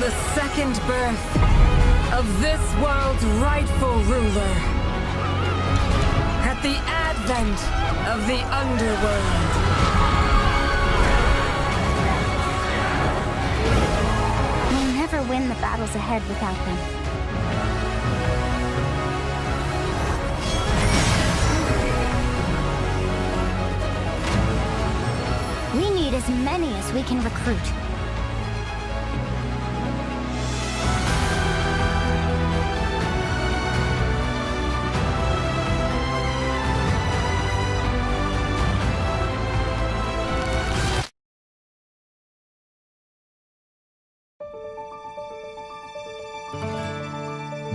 the second birth of this world's rightful ruler. At the advent of the underworld. We'll never win the battles ahead without them. We need as many as we can recruit.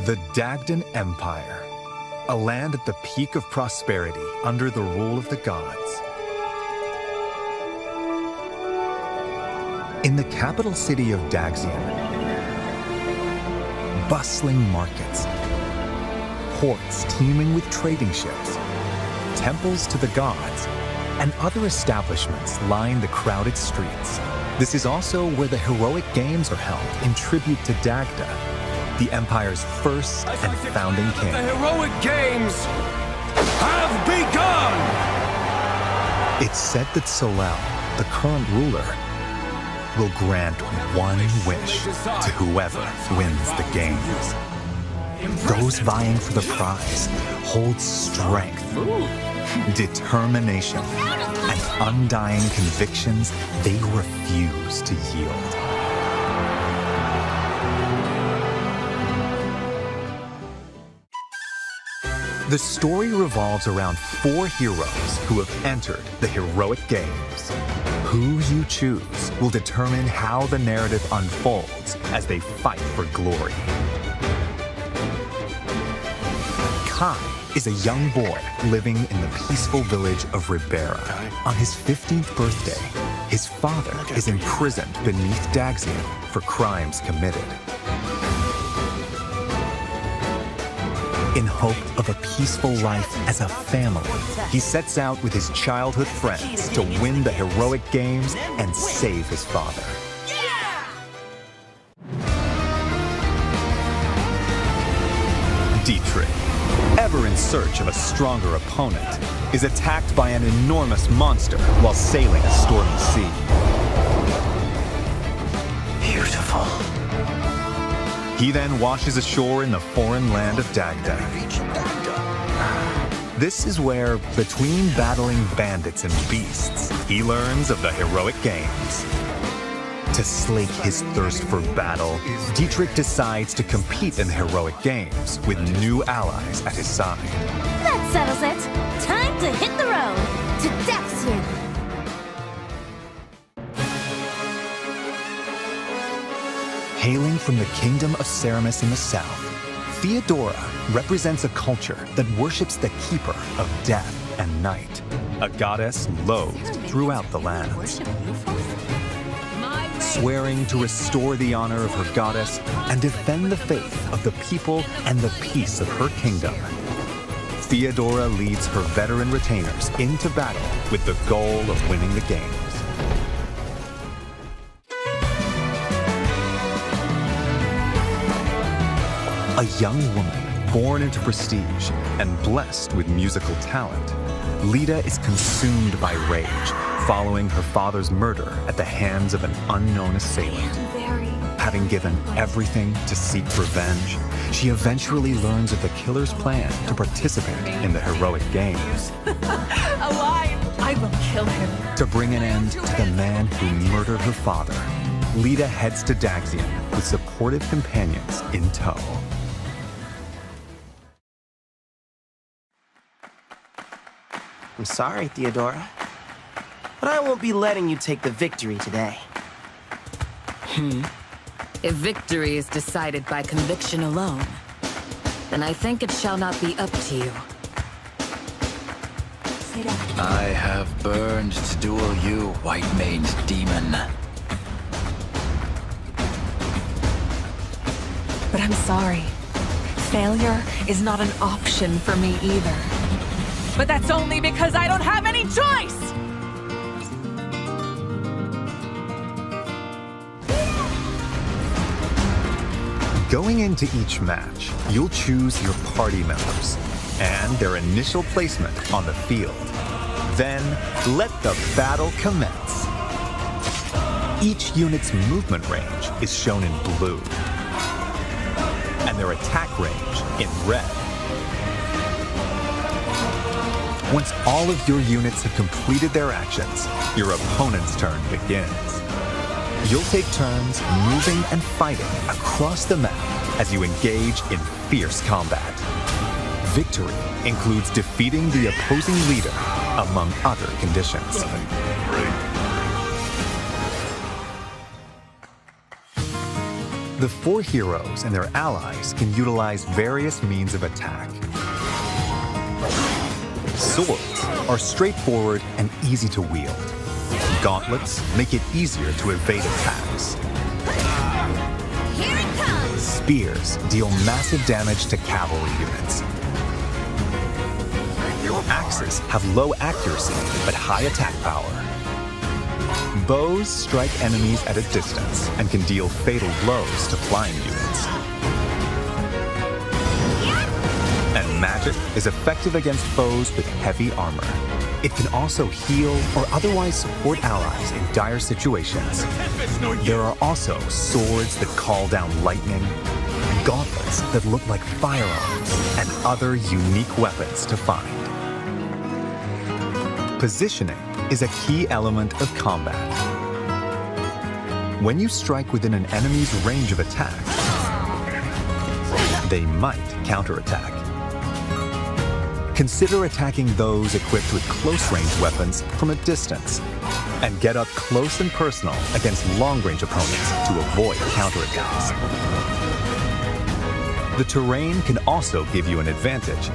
The Dagdan Empire, a land at the peak of prosperity under the rule of the gods. In the capital city of Daxian, bustling markets, ports teeming with trading ships, temples to the gods, and other establishments line the crowded streets. This is also where the heroic games are held in tribute to Dagda, the Empire's first and founding king. The heroic games have begun! It's said that Solel, the current ruler, will grant one wish to whoever wins the games. Those vying for the prize hold strength, determination, and undying convictions they refuse to yield. The story revolves around 4 heroes who have entered the heroic games. Who you choose will determine how the narrative unfolds as they fight for glory. Kai is a young boy living in the peaceful village of Ribera. On his 15th birthday, his father is imprisoned beneath Daxian for crimes committed. In hope of a peaceful life as a family, he sets out with his childhood friends to win the heroic games and save his father. Dietrich, ever in search of a stronger opponent, is attacked by an enormous monster while sailing a stormy sea. Beautiful. He then washes ashore in the foreign land of Dagda. This is where, between battling bandits and beasts, he learns of the heroic games. To slake his thirst for battle, Dietrich decides to compete in the heroic games with new allies at his side. That settles it. Time to hit the road to Daxian. Hailing from the kingdom of Ceramus in the south, Theodora represents a culture that worships the keeper of death and night, a goddess loathed throughout the lands. Swearing to restore the honor of her goddess and defend the faith of the people and the peace of her kingdom, Theodora leads her veteran retainers into battle with the goal of winning the games. A young woman born into prestige and blessed with musical talent, Lita is consumed by rage following her father's murder at the hands of an unknown assailant. Having given everything to seek revenge, she eventually learns of the killer's plan to participate in the heroic games. Alive! I will kill him. To bring an end to the man who murdered her father, Lita heads to Daxian with supportive companions in tow. I'm sorry, Theodora, but I won't be letting you take the victory today. If victory is decided by conviction alone, then I think it shall not be up to you. I have burned to duel you, white-maned demon. But I'm sorry. Failure is not an option for me either. But that's only because I don't have any choice! Going into each match, you'll choose your party members and their initial placement on the field. Then, let the battle commence. Each unit's movement range is shown in blue, and their attack range in red. Once all of your units have completed their actions, your opponent's turn begins. You'll take turns moving and fighting across the map as you engage in fierce combat. Victory includes defeating the opposing leader, among other conditions. The 4 heroes and their allies can utilize various means of attack. Swords are straightforward and easy to wield. Gauntlets make it easier to evade attacks. Here it comes! Spears deal massive damage to cavalry units. Axes have low accuracy but high attack power. Bows strike enemies at a distance and can deal fatal blows to flying units. And magic is effective against foes with heavy armor. It can also heal or otherwise support allies in dire situations. There are also swords that call down lightning, gauntlets that look like firearms, and other unique weapons to find. Positioning is a key element of combat. When you strike within an enemy's range of attack, they might counterattack. Consider attacking those equipped with close-range weapons from a distance, and get up close and personal against long-range opponents to avoid counterattacks. The terrain can also give you an advantage,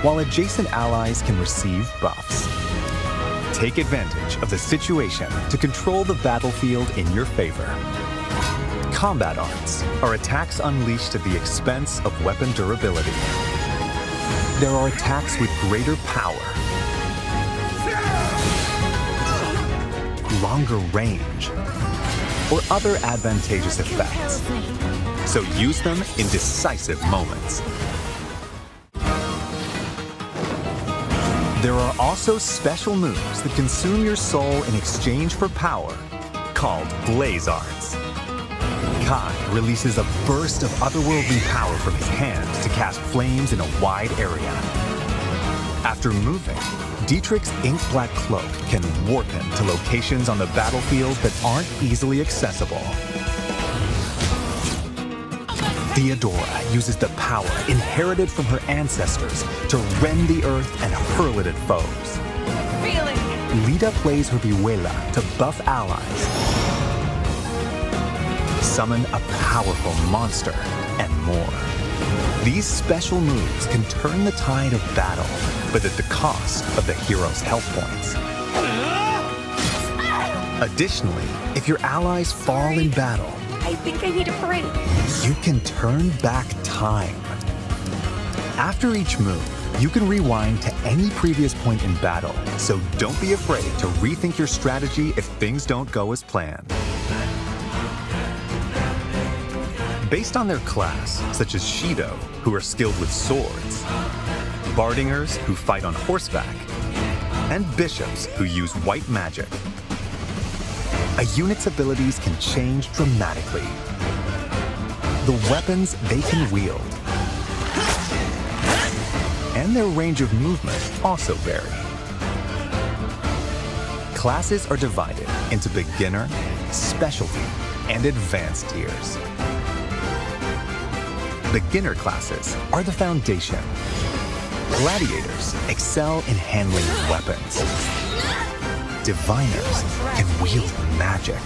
while adjacent allies can receive buffs. Take advantage of the situation to control the battlefield in your favor. Combat arts are attacks unleashed at the expense of weapon durability. There are attacks with greater power, longer range, or other advantageous effects. So use them in decisive moments. There are also special moves that consume your soul in exchange for power, called Blaze Arts. Kai releases a burst of otherworldly power from his hand to cast flames in a wide area. After moving, Dietrich's ink-black cloak can warp him to locations on the battlefield that aren't easily accessible. Theodora uses the power inherited from her ancestors to rend the earth and hurl it at foes. Lita plays her Vihuela to buff allies, summon a powerful monster, and more. These special moves can turn the tide of battle, but at the cost of the hero's health points. Additionally, if your allies fall in battle, I think I need a break. you can turn back time. After each move, you can rewind to any previous point in battle, so don't be afraid to rethink your strategy if things don't go as planned. Based on their class, such as Shido, who are skilled with swords, Bardingers, who fight on horseback, and Bishops, who use white magic, a unit's abilities can change dramatically. The weapons they can wield and their range of movement also vary. Classes are divided into beginner, specialty, and advanced tiers. Beginner classes are the foundation. Gladiators excel in handling weapons. Diviners can wield magic.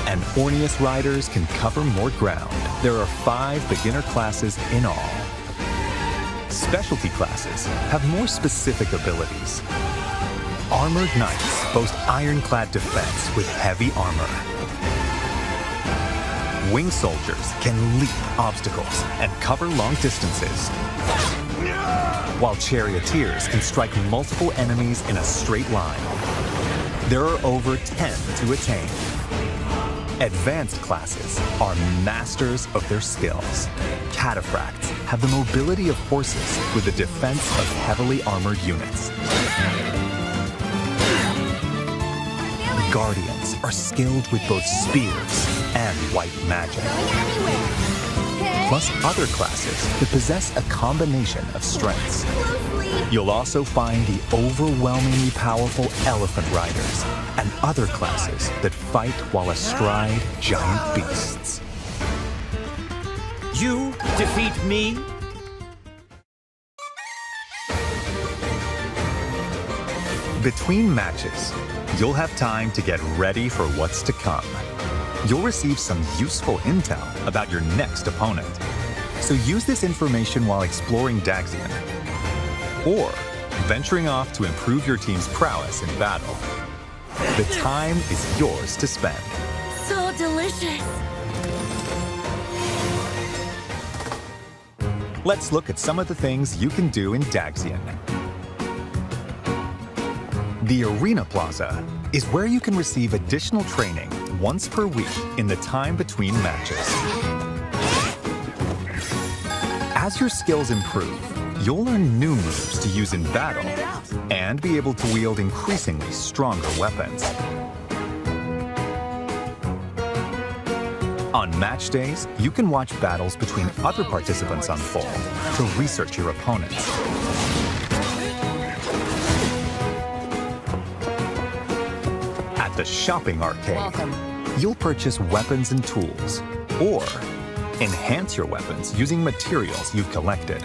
And Orneus riders can cover more ground. There are 5 beginner classes in all. Specialty classes have more specific abilities. Armored knights boast ironclad defense with heavy armor. Wing soldiers can leap obstacles and cover long distances, while charioteers can strike multiple enemies in a straight line. There are over 10 to attain. Advanced classes are masters of their skills. Cataphracts have the mobility of horses with the defense of heavily armored units. Guardians are skilled with both spears and white magic. Plus other classes that possess a combination of strengths. You'll also find the overwhelmingly powerful elephant riders and other classes that fight while astride giant beasts. You defeat me? Between matches, you'll have time to get ready for what's to come. You'll receive some useful intel about your next opponent. So use this information while exploring Daxian, or venturing off to improve your team's prowess in battle. The time is yours to spend. So delicious. Let's look at some of the things you can do in Daxian. The Arena Plaza is where you can receive additional training once per week in the time between matches. As your skills improve, you'll learn new moves to use in battle and be able to wield increasingly stronger weapons. On match days, you can watch battles between other participants unfold to research your opponents. At the shopping arcade, you'll purchase weapons and tools, or enhance your weapons using materials you've collected.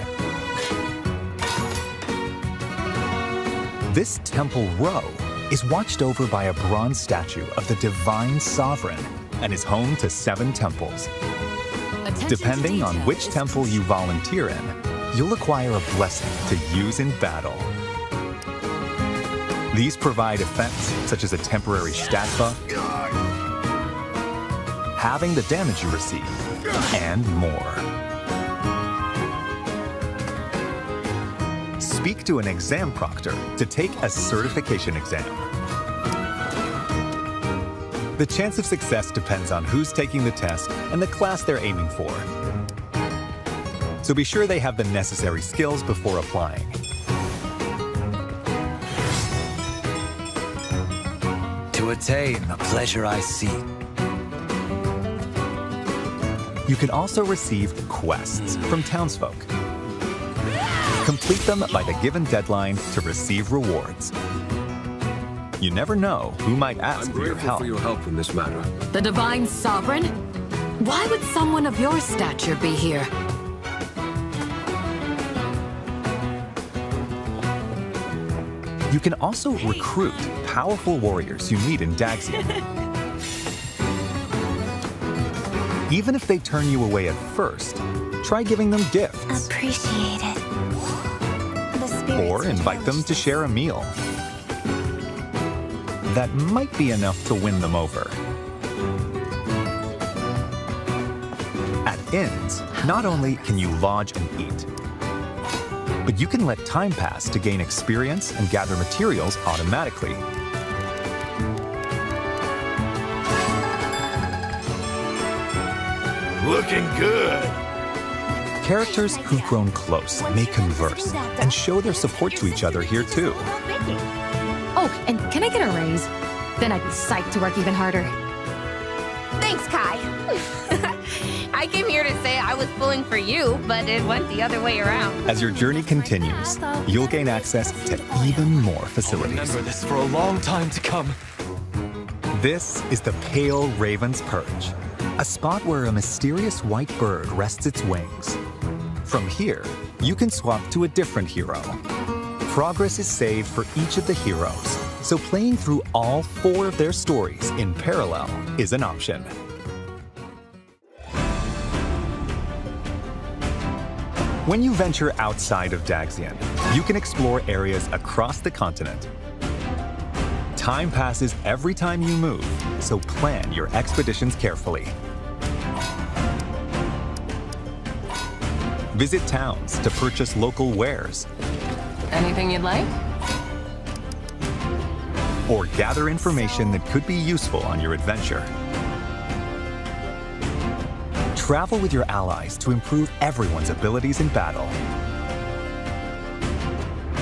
This temple row is watched over by a bronze statue of the Divine Sovereign and is home to 7 temples. Depending on which temple you volunteer in, you'll acquire a blessing to use in battle. These provide effects such as a temporary stat buff, halving the damage you receive, and more. Speak to an exam proctor to take a certification exam. The chance of success depends on who's taking the test and the class they're aiming for. So be sure they have the necessary skills before applying. To attain the pleasure I seek. You can also receive quests from townsfolk. Complete them by the given deadline to receive rewards. You never know who might ask for your help. I'm grateful for your help in this matter. The Divine Sovereign? Why would someone of your stature be here? You can also recruit powerful warriors you meet in Daxian. Even if they turn you away at first, try giving them gifts. Appreciate it. The spirits Or invite them to share a meal. That might be enough to win them over. At inns, not only can you lodge and eat, but you can let time pass to gain experience and gather materials automatically. Looking good. Characters who've grown close may converse and show their support to each other here too. Oh, and can I get a raise? Then I'd be psyched to work even harder. Thanks, Kai. I came here to say I was pulling for you, but it went the other way around. As your journey continues, you'll gain access to even more facilities. Remember this for a long time to come. This is the Pale Raven's Perch, a spot where a mysterious white bird rests its wings. From here, you can swap to a different hero. Progress is saved for each of the heroes, so playing through all 4 of their stories in parallel is an option. When you venture outside of Daxian, you can explore areas across the continent. Time passes every time you move, so plan your expeditions carefully. Visit towns to purchase local wares, Anything you'd like? or gather information that could be useful on your adventure. Travel with your allies to improve everyone's abilities in battle.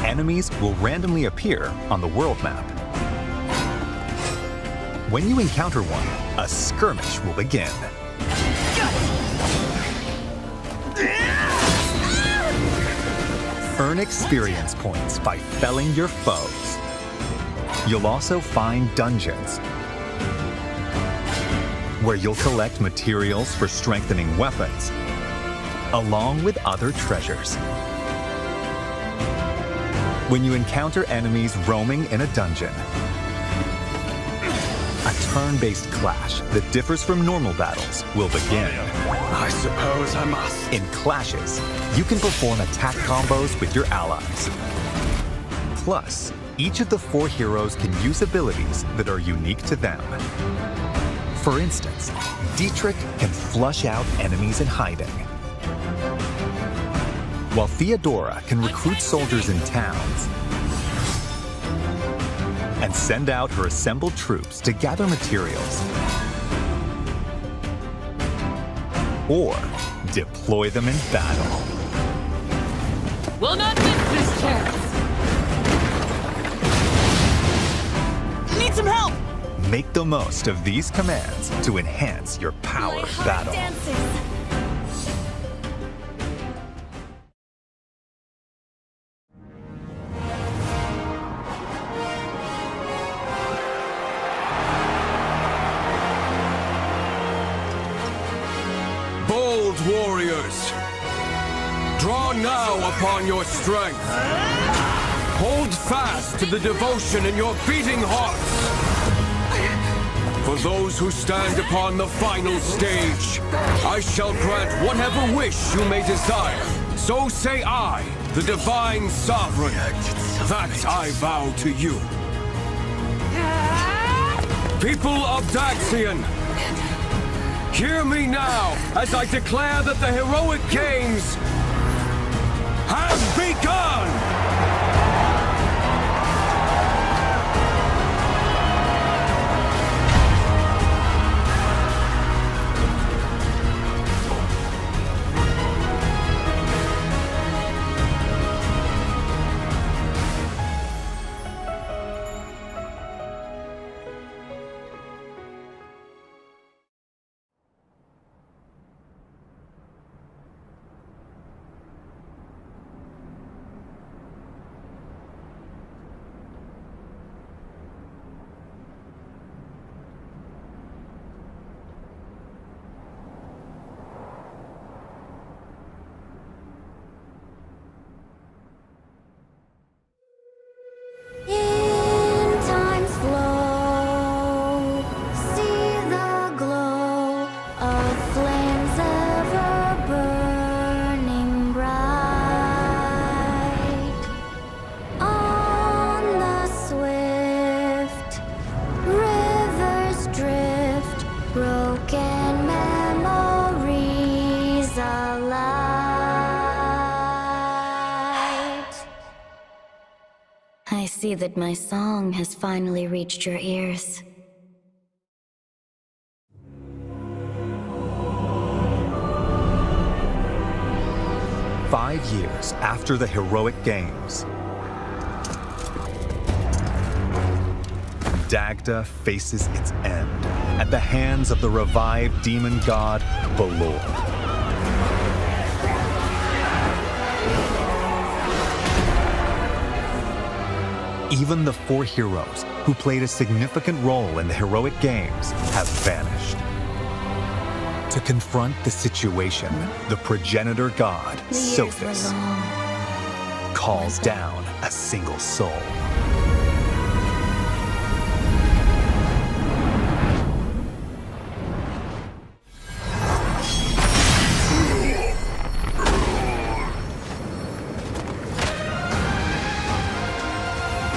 Enemies will randomly appear on the world map. When you encounter one, a skirmish will begin. Earn experience points by felling your foes. You'll also find dungeons, where you'll collect materials for strengthening weapons, along with other treasures. When you encounter enemies roaming in a dungeon, a turn-based clash that differs from normal battles will begin. I suppose I must. In clashes, you can perform attack combos with your allies. Plus, each of the 4 heroes can use abilities that are unique to them. For instance, Dietrich can flush out enemies in hiding, while Theodora can recruit soldiers in towns and send out her assembled troops to gather materials or deploy them in battle. Will not miss this chance. Need some help! Make the most of these commands to enhance your power in battle. Bold warriors, draw now upon your strength. Hold fast to the devotion in your beating hearts. For those who stand upon the final stage, I shall grant whatever wish you may desire. So say I, the Divine Sovereign, that I vow to you. People of Daxian, hear me now as I declare that the heroic games have begun! I see that my song has finally reached your ears. Five years after the heroic games, Dagda faces its end at the hands of the revived demon god Balor. Even the 4 heroes who played a significant role in the heroic games have vanished. To confront the situation, the progenitor god, Sophis, calls down a single soul.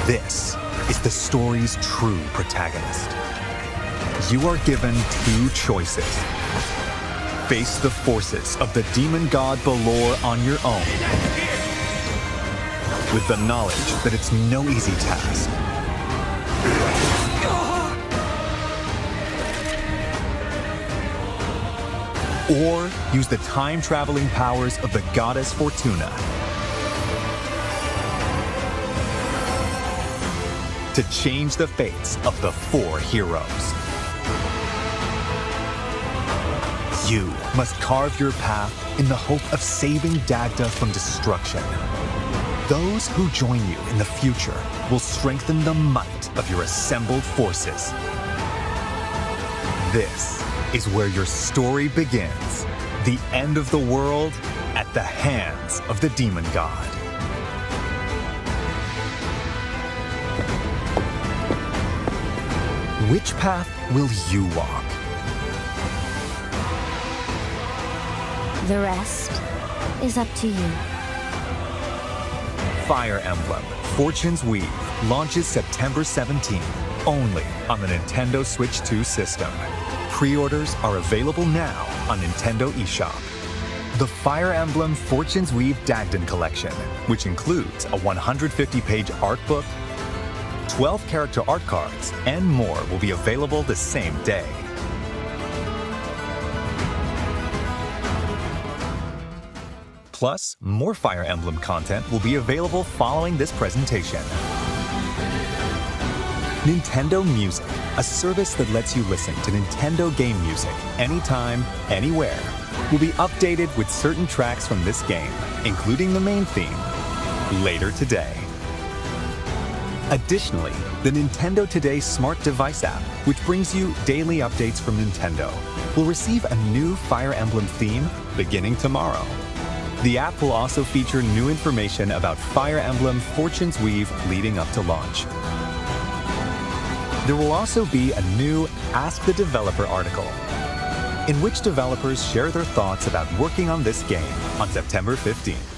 This is the story's true protagonist. You are given 2 choices. Face the forces of the demon god Balor on your own, with the knowledge that it's no easy task. or use the time-traveling powers of the goddess Fortuna to change the fates of the 4 heroes. You must carve your path in the hope of saving Dagda from destruction. Those who join you in the future will strengthen the might of your assembled forces. This is where your story begins. The end of the world at the hands of the demon god. Which path will you walk? The rest is up to you. Fire Emblem Fortune's Weave launches September 17th, only on the Nintendo Switch 2 system. Pre-orders are available now on Nintendo eShop. The Fire Emblem Fortune's Weave Dagden Collection, which includes a 150-page art book, 12 character art cards, and more will be available the same day. Plus, more Fire Emblem content will be available following this presentation. Nintendo Music, a service that lets you listen to Nintendo game music anytime, anywhere, will be updated with certain tracks from this game, including the main theme, later today. Additionally, the Nintendo Today smart device app, which brings you daily updates from Nintendo, will receive a new Fire Emblem theme beginning tomorrow. The app will also feature new information about Fire Emblem Fortune's Weave leading up to launch. There will also be a new Ask the Developer article, in which developers share their thoughts about working on this game on September 15th.